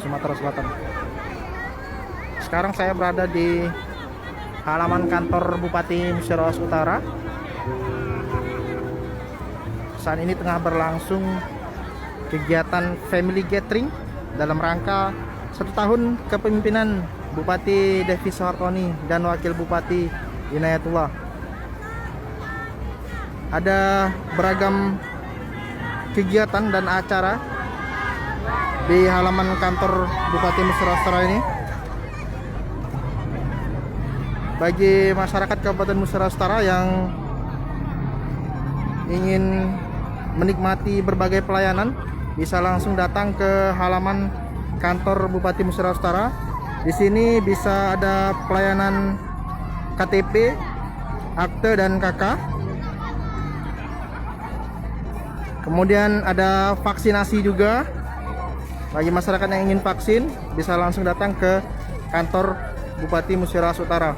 Sumatera Selatan. Sekarang saya berada di halaman kantor Bupati Musirawas Utara. Saat ini tengah berlangsung kegiatan family gathering dalam rangka 1 tahun kepemimpinan Bupati Devi Soehartoni dan Wakil Bupati Inayatullah. Ada beragam kegiatan dan acara di halaman kantor Bupati Musirawas Utara ini. Bagi masyarakat Kabupaten Musirawas Utara yang ingin menikmati berbagai pelayanan, bisa langsung datang ke halaman kantor Bupati Musirawas Utara. Di sini bisa ada pelayanan KTP, akte dan KK. Kemudian ada vaksinasi juga. Bagi masyarakat yang ingin vaksin, bisa langsung datang ke kantor Bupati Musirawas Utara.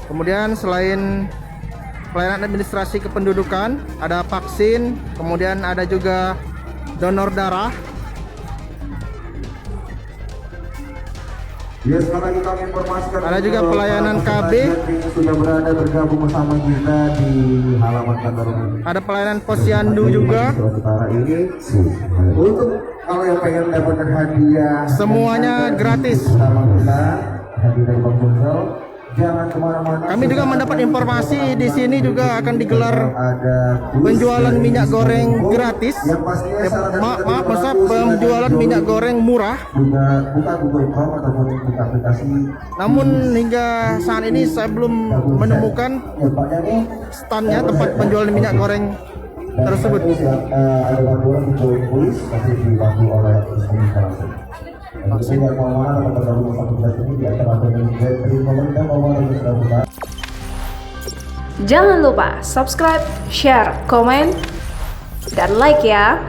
Kemudian selain pelayanan administrasi kependudukan, ada vaksin, kemudian ada juga donor darah. Ya, sekarang kita informasikan ada juga pelayanan KB. Sudah berada bergabung bersama kita di halaman kantor. Ada pelayanan posyandu juga. Utara ini untuk kalau yang pengen dapatkan hadiah, semuanya gratis. Sama kita hadiah dari Bang Tunggal. Jangan kemana-mana. Kami juga mendapat informasi di sini juga akan digelar penjualan minyak goreng gratis. Maaf, penjualan minyak goreng murah. Buka Google Chrome ataupun buka aplikasi. Namun hingga saat ini saya belum menemukan standnya tempat penjualan minyak goreng tersebut. Ada bantuan untuk polis, masih dibantu oleh administrasi. Vaksin. Jangan lupa subscribe, share, komen, dan like ya.